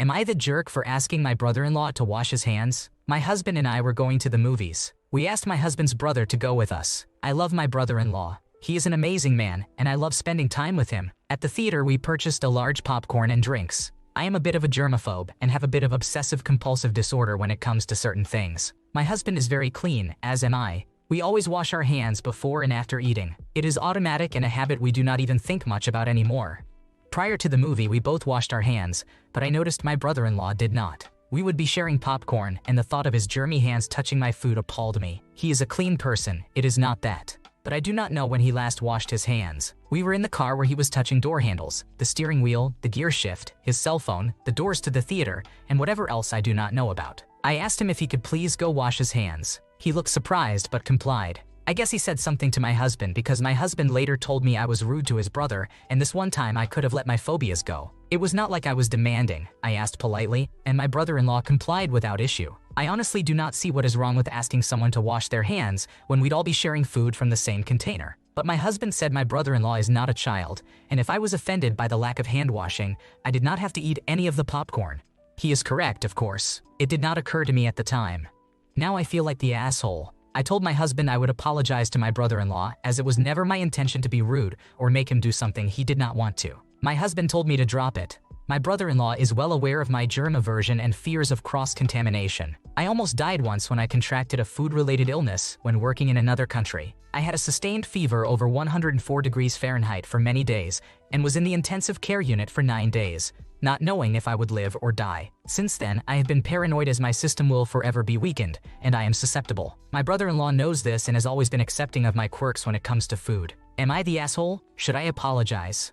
Am I the jerk for asking my brother-in-law to wash his hands? My husband and I were going to the movies. We asked my husband's brother to go with us. I love my brother-in-law. He is an amazing man, and I love spending time with him. At the theater, we purchased a large popcorn and drinks. I am a bit of a germaphobe and have a bit of obsessive-compulsive disorder when it comes to certain things. My husband is very clean, as am I. We always wash our hands before and after eating. It is automatic and a habit we do not even think much about anymore. Prior to the movie, we both washed our hands, but I noticed my brother-in-law did not. We would be sharing popcorn, and the thought of his germy hands touching my food appalled me. He is a clean person, it is not that. But I do not know when he last washed his hands. We were in the car where he was touching door handles, the steering wheel, the gear shift, his cell phone, the doors to the theater, and whatever else I do not know about. I asked him if he could please go wash his hands. He looked surprised but complied. I guess he said something to my husband because my husband later told me I was rude to his brother, and this one time I could have let my phobias go. It was not like I was demanding, I asked politely, and my brother-in-law complied without issue. I honestly do not see what is wrong with asking someone to wash their hands when we'd all be sharing food from the same container. But my husband said my brother-in-law is not a child, and if I was offended by the lack of hand washing, I did not have to eat any of the popcorn. He is correct, of course. It did not occur to me at the time. Now I feel like the asshole. I told my husband I would apologize to my brother-in-law, as it was never my intention to be rude or make him do something he did not want to. My husband told me to drop it. My brother-in-law is well aware of my germ aversion and fears of cross-contamination. I almost died once when I contracted a food-related illness when working in another country. I had a sustained fever over 104 degrees Fahrenheit for many days and was in the intensive care unit for 9 days, not knowing if I would live or die. Since then, I have been paranoid as my system will forever be weakened, and I am susceptible. My brother-in-law knows this and has always been accepting of my quirks when it comes to food. Am I the asshole? Should I apologize?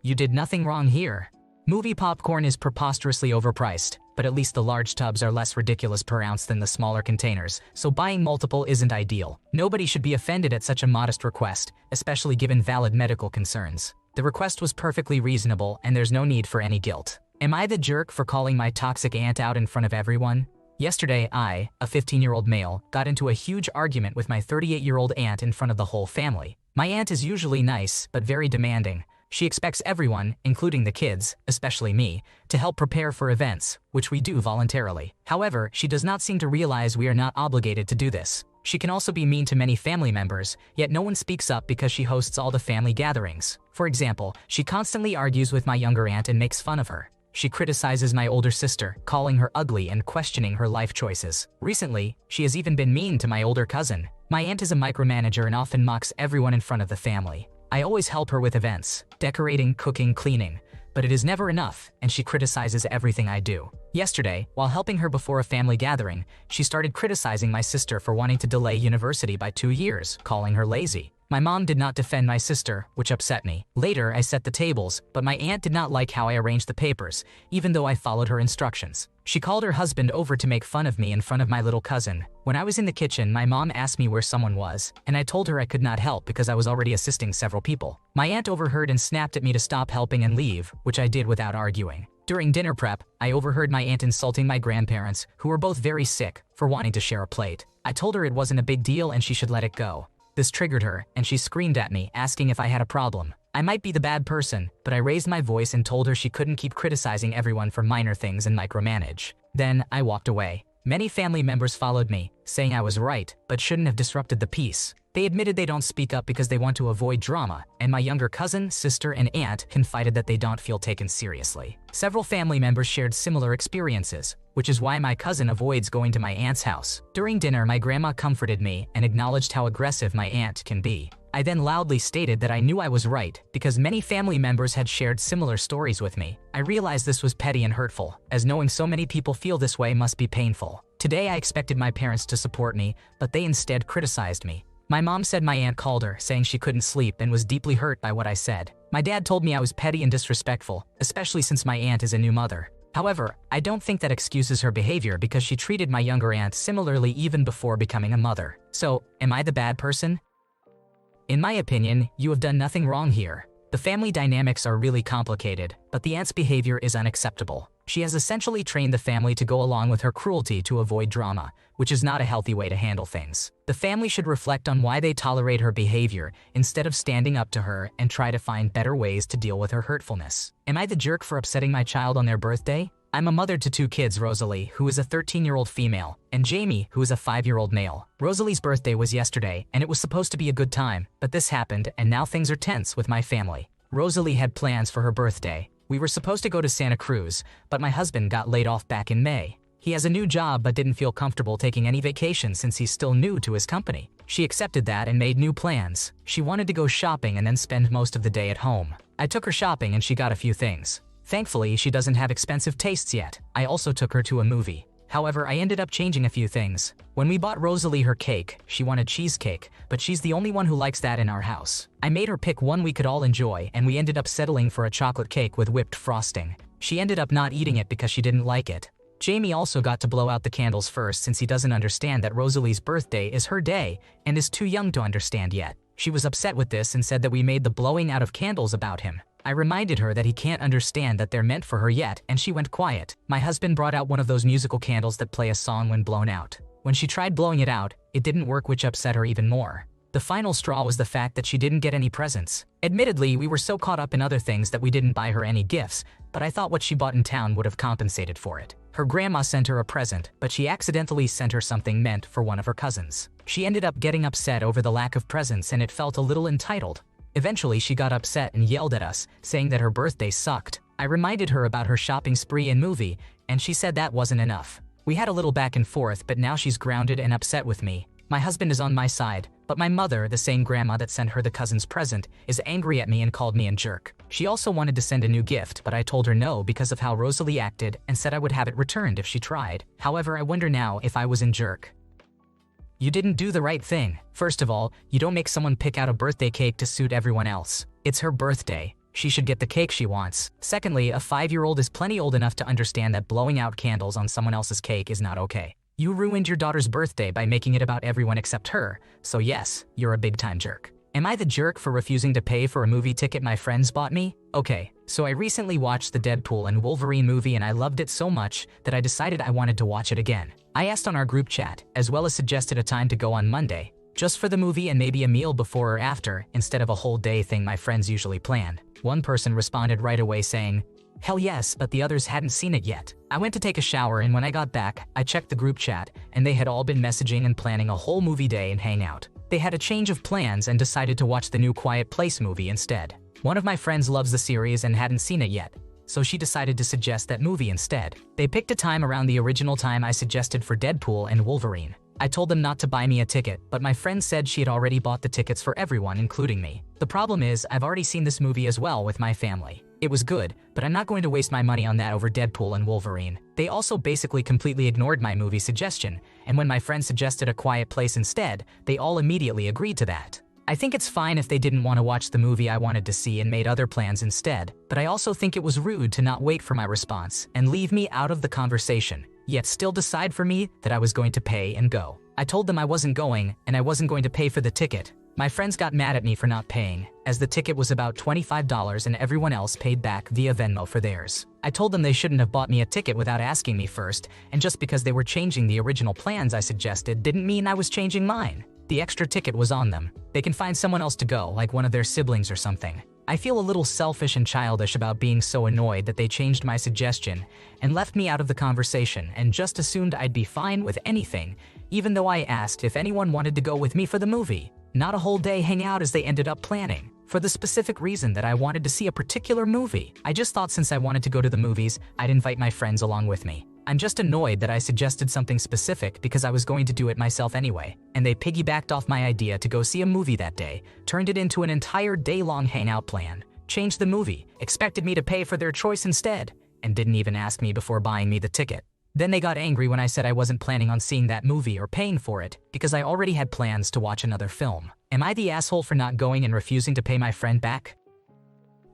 You did nothing wrong here. Movie popcorn is preposterously overpriced, but at least the large tubs are less ridiculous per ounce than the smaller containers, so buying multiple isn't ideal. Nobody should be offended at such a modest request, especially given valid medical concerns. The request was perfectly reasonable, and there's no need for any guilt. Am I the jerk for calling my toxic aunt out in front of everyone? Yesterday, I, a 15-year-old male, got into a huge argument with my 38-year-old aunt in front of the whole family. My aunt is usually nice, but very demanding. She expects everyone, including the kids, especially me, to help prepare for events, which we do voluntarily. However, she does not seem to realize we are not obligated to do this. She can also be mean to many family members, yet no one speaks up because she hosts all the family gatherings. For example, she constantly argues with my younger aunt and makes fun of her. She criticizes my older sister, calling her ugly and questioning her life choices. Recently, she has even been mean to my older cousin. My aunt is a micromanager and often mocks everyone in front of the family. I always help her with events, decorating, cooking, cleaning, but it is never enough, and she criticizes everything I do. Yesterday, while helping her before a family gathering, she started criticizing my sister for wanting to delay university by 2 years, calling her lazy. My mom did not defend my sister, which upset me. Later, I set the tables, but my aunt did not like how I arranged the papers, even though I followed her instructions. She called her husband over to make fun of me in front of my little cousin. When I was in the kitchen, my mom asked me where someone was, and I told her I could not help because I was already assisting several people. My aunt overheard and snapped at me to stop helping and leave, which I did without arguing. During dinner prep, I overheard my aunt insulting my grandparents, who were both very sick, for wanting to share a plate. I told her it wasn't a big deal and she should let it go. This triggered her, and she screamed at me, asking if I had a problem. I might be the bad person, but I raised my voice and told her she couldn't keep criticizing everyone for minor things and micromanage. Then, I walked away. Many family members followed me, saying I was right, but shouldn't have disrupted the peace. They admitted they don't speak up because they want to avoid drama, and my younger cousin, sister, and aunt confided that they don't feel taken seriously. Several family members shared similar experiences, which is why my cousin avoids going to my aunt's house. During dinner, my grandma comforted me and acknowledged how aggressive my aunt can be. I then loudly stated that I knew I was right because many family members had shared similar stories with me. I realized this was petty and hurtful, as knowing so many people feel this way must be painful. Today I expected my parents to support me, but they instead criticized me. My mom said my aunt called her, saying she couldn't sleep and was deeply hurt by what I said. My dad told me I was petty and disrespectful, especially since my aunt is a new mother. However, I don't think that excuses her behavior because she treated my younger aunt similarly even before becoming a mother. So, am I the bad person? In my opinion, you have done nothing wrong here. The family dynamics are really complicated, but the aunt's behavior is unacceptable. She has essentially trained the family to go along with her cruelty to avoid drama, which is not a healthy way to handle things. The family should reflect on why they tolerate her behavior instead of standing up to her and try to find better ways to deal with her hurtfulness. Am I the jerk for upsetting my child on their birthday? I'm a mother to two kids, Rosalie, who is a 13-year-old female, and Jamie, who is a 5-year-old male. Rosalie's birthday was yesterday, and it was supposed to be a good time, but this happened, and now things are tense with my family. Rosalie had plans for her birthday. We were supposed to go to Santa Cruz, but my husband got laid off back in May. He has a new job but didn't feel comfortable taking any vacation since he's still new to his company. She accepted that and made new plans. She wanted to go shopping and then spend most of the day at home. I took her shopping and she got a few things. Thankfully, she doesn't have expensive tastes yet. I also took her to a movie. However, I ended up changing a few things. When we bought Rosalie her cake, she wanted cheesecake, but she's the only one who likes that in our house. I made her pick one we could all enjoy, and we ended up settling for a chocolate cake with whipped frosting. She ended up not eating it because she didn't like it. Jamie also got to blow out the candles first since he doesn't understand that Rosalie's birthday is her day and is too young to understand yet. She was upset with this and said that we made the blowing out of candles about him. I reminded her that he can't understand that they're meant for her yet, and she went quiet. My husband brought out one of those musical candles that play a song when blown out. When she tried blowing it out, it didn't work, which upset her even more. The final straw was the fact that she didn't get any presents. Admittedly, we were so caught up in other things that we didn't buy her any gifts, but I thought what she bought in town would have compensated for it. Her grandma sent her a present, but she accidentally sent her something meant for one of her cousins. She ended up getting upset over the lack of presents and it felt a little entitled. Eventually, she got upset and yelled at us, saying that her birthday sucked. I reminded her about her shopping spree and movie, and she said that wasn't enough. We had a little back and forth, but now she's grounded and upset with me. My husband is on my side, but my mother, the same grandma that sent her the cousin's present, is angry at me and called me a jerk. She also wanted to send a new gift, but I told her no because of how Rosalie acted and said I would have it returned if she tried. However, I wonder now if I was a jerk. You didn't do the right thing. First of all, you don't make someone pick out a birthday cake to suit everyone else. It's her birthday. She should get the cake she wants. Secondly, a 5-year-old is plenty old enough to understand that blowing out candles on someone else's cake is not okay. You ruined your daughter's birthday by making it about everyone except her, so yes, you're a big-time jerk. Am I the jerk for refusing to pay for a movie ticket my friends bought me? Okay, so I recently watched the Deadpool and Wolverine movie and I loved it so much that I decided I wanted to watch it again. I asked on our group chat, as well as suggested a time to go on Monday, just for the movie and maybe a meal before or after, instead of a whole day thing my friends usually planned. One person responded right away saying, "Hell yes," but the others hadn't seen it yet. I went to take a shower and when I got back, I checked the group chat and they had all been messaging and planning a whole movie day and hang out. They had a change of plans and decided to watch the new Quiet Place movie instead. One of my friends loves the series and hadn't seen it yet, so she decided to suggest that movie instead. They picked a time around the original time I suggested for Deadpool and Wolverine. I told them not to buy me a ticket, but my friend said she had already bought the tickets for everyone, including me. The problem is, I've already seen this movie as well with my family. It was good, but I'm not going to waste my money on that over Deadpool and Wolverine. They also basically completely ignored my movie suggestion, and when my friend suggested A Quiet Place instead, they all immediately agreed to that. I think it's fine if they didn't want to watch the movie I wanted to see and made other plans instead, but I also think it was rude to not wait for my response and leave me out of the conversation, yet still decide for me that I was going to pay and go. I told them I wasn't going, and I wasn't going to pay for the ticket. My friends got mad at me for not paying, as the ticket was about $25 and everyone else paid back via Venmo for theirs. I told them they shouldn't have bought me a ticket without asking me first, and just because they were changing the original plans I suggested didn't mean I was changing mine. The extra ticket was on them. They can find someone else to go, like one of their siblings or something. I feel a little selfish and childish about being so annoyed that they changed my suggestion and left me out of the conversation and just assumed I'd be fine with anything, even though I asked if anyone wanted to go with me for the movie. Not a whole day hangout as they ended up planning, for the specific reason that I wanted to see a particular movie. I just thought since I wanted to go to the movies, I'd invite my friends along with me. I'm just annoyed that I suggested something specific because I was going to do it myself anyway, and they piggybacked off my idea to go see a movie that day, turned it into an entire day-long hangout plan, changed the movie, expected me to pay for their choice instead, and didn't even ask me before buying me the ticket. Then they got angry when I said I wasn't planning on seeing that movie or paying for it because I already had plans to watch another film. Am I the asshole for not going and refusing to pay my friend back?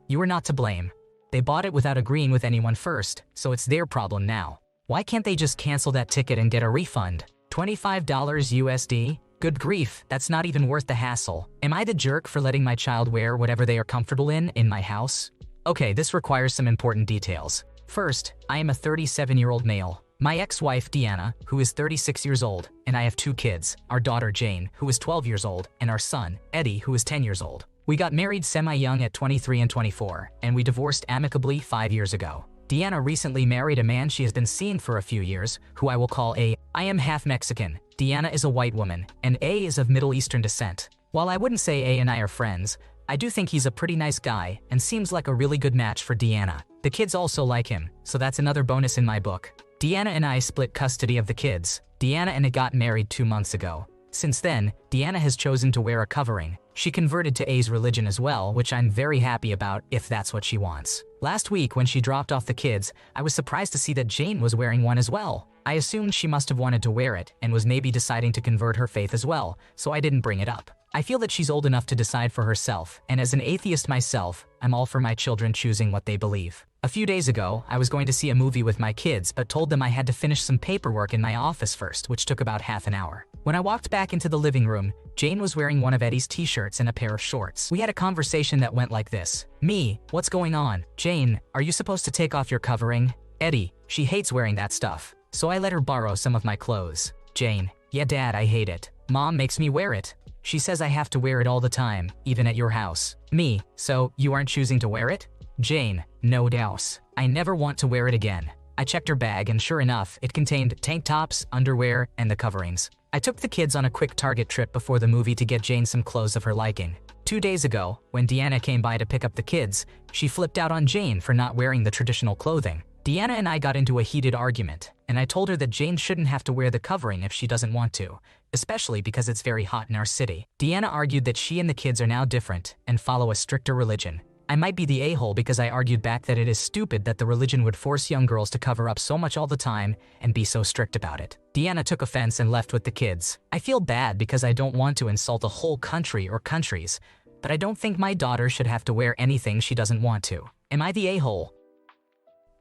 You are not to blame. They bought it without agreeing with anyone first, so it's their problem now. Why can't they just cancel that ticket and get a refund? $25 USD? Good grief, that's not even worth the hassle. Am I the jerk for letting my child wear whatever they are comfortable in my house? Okay, this requires some important details. First, I am a 37-year-old male. My ex-wife, Deanna, who is 36 years old, and I have two kids, our daughter Jane, who is 12 years old, and our son, Eddie, who is 10 years old. We got married semi-young at 23 and 24, and we divorced amicably 5 years ago. Deanna recently married a man she has been seeing for a few years, who I will call A. I am half Mexican. Deanna is a white woman, and A is of Middle Eastern descent. While I wouldn't say A and I are friends, I do think he's a pretty nice guy and seems like a really good match for Deanna. The kids also like him, so that's another bonus in my book. Deanna and I split custody of the kids. Deanna and I got married 2 months ago. Since then, Deanna has chosen to wear a covering. She converted to A's religion as well, which I'm very happy about if that's what she wants. Last week when she dropped off the kids, I was surprised to see that Jane was wearing one as well. I assumed she must have wanted to wear it and was maybe deciding to convert her faith as well, so I didn't bring it up. I feel that she's old enough to decide for herself, and as an atheist myself, I'm all for my children choosing what they believe. A few days ago, I was going to see a movie with my kids but told them I had to finish some paperwork in my office first, which took about half an hour. When I walked back into the living room, Jane was wearing one of Eddie's t-shirts and a pair of shorts. We had a conversation that went like this. Me, what's going on? Jane, are you supposed to take off your covering? Eddie, she hates wearing that stuff, so I let her borrow some of my clothes. Jane, yeah Dad, I hate it. Mom makes me wear it. She says I have to wear it all the time, even at your house. Me, so you aren't choosing to wear it? Jane, no douse. I never want to wear it again. I checked her bag and sure enough, it contained tank tops, underwear, and the coverings. I took the kids on a quick Target trip before the movie to get Jane some clothes of her liking. 2 days ago, when Deanna came by to pick up the kids, she flipped out on Jane for not wearing the traditional clothing. Deanna and I got into a heated argument, and I told her that Jane shouldn't have to wear the covering if she doesn't want to, especially because it's very hot in our city. Deanna argued that she and the kids are now different and follow a stricter religion. I might be the a-hole because I argued back that it is stupid that the religion would force young girls to cover up so much all the time and be so strict about it. Deanna took offense and left with the kids. I feel bad because I don't want to insult a whole country or countries, but I don't think my daughter should have to wear anything she doesn't want to. Am I the a-hole?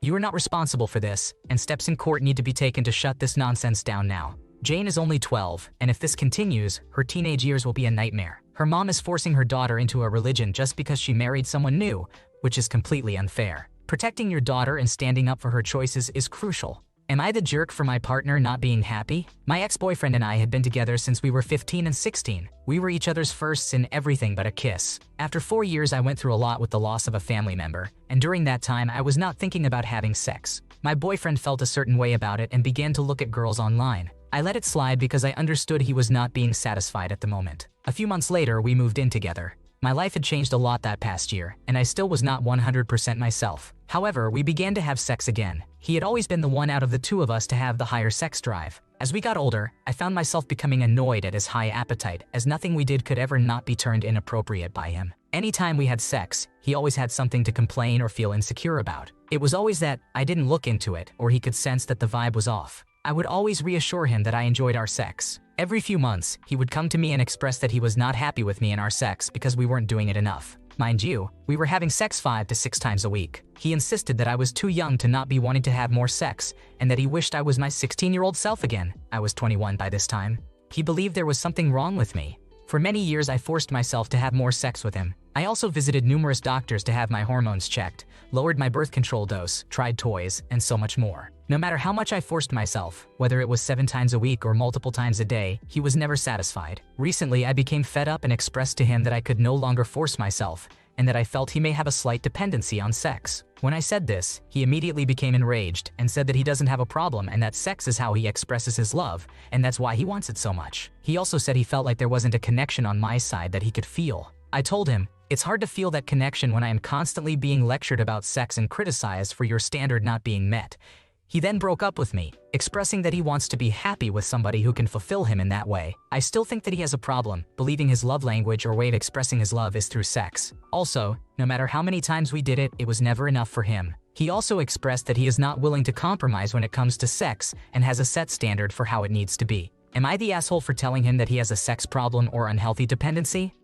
You are not responsible for this, and steps in court need to be taken to shut this nonsense down now. Jane is only 12, and if this continues, her teenage years will be a nightmare. Her mom is forcing her daughter into a religion just because she married someone new, which is completely unfair. Protecting your daughter and standing up for her choices is crucial. Am I the jerk for my partner not being happy? My ex-boyfriend and I had been together since we were 15 and 16. We were each other's firsts in everything but a kiss. After 4 years, I went through a lot with the loss of a family member, and during that time, I was not thinking about having sex. My boyfriend felt a certain way about it and began to look at girls online. I let it slide because I understood he was not being satisfied at the moment. A few months later, we moved in together. My life had changed a lot that past year, and I still was not 100% myself. However, we began to have sex again. He had always been the one out of the two of us to have the higher sex drive. As we got older, I found myself becoming annoyed at his high appetite, as nothing we did could ever not be turned inappropriate by him. Anytime we had sex, he always had something to complain or feel insecure about. It was always that I didn't look into it, or he could sense that the vibe was off. I would always reassure him that I enjoyed our sex. Every few months, he would come to me and express that he was not happy with me and our sex because we weren't doing it enough. Mind you, we were having sex 5 to 6 times a week. He insisted that I was too young to not be wanting to have more sex, and that he wished I was my 16-year-old self again. I was 21 by this time. He believed there was something wrong with me. For many years, I forced myself to have more sex with him. I also visited numerous doctors to have my hormones checked, lowered my birth control dose, tried toys, and so much more. No matter how much I forced myself, whether it was 7 times a week or multiple times a day, he was never satisfied. Recently, I became fed up and expressed to him that I could no longer force myself, and that I felt he may have a slight dependency on sex. When I said this, he immediately became enraged and said that he doesn't have a problem and that sex is how he expresses his love, and that's why he wants it so much. He also said he felt like there wasn't a connection on my side that he could feel. I told him, it's hard to feel that connection when I am constantly being lectured about sex and criticized for your standard not being met. He then broke up with me, expressing that he wants to be happy with somebody who can fulfill him in that way. I still think that he has a problem, believing his love language or way of expressing his love is through sex. Also, no matter how many times we did it, it was never enough for him. He also expressed that he is not willing to compromise when it comes to sex and has a set standard for how it needs to be. Am I the asshole for telling him that he has a sex problem or unhealthy dependency?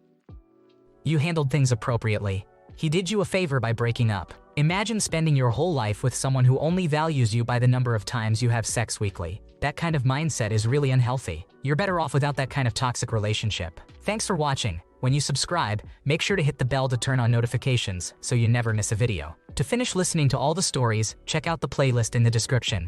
You handled things appropriately. He did you a favor by breaking up. Imagine spending your whole life with someone who only values you by the number of times you have sex weekly. That kind of mindset is really unhealthy. You're better off without that kind of toxic relationship. Thanks for watching. When you subscribe, make sure to hit the bell to turn on notifications so you never miss a video. To finish listening to all the stories, check out the playlist in the description.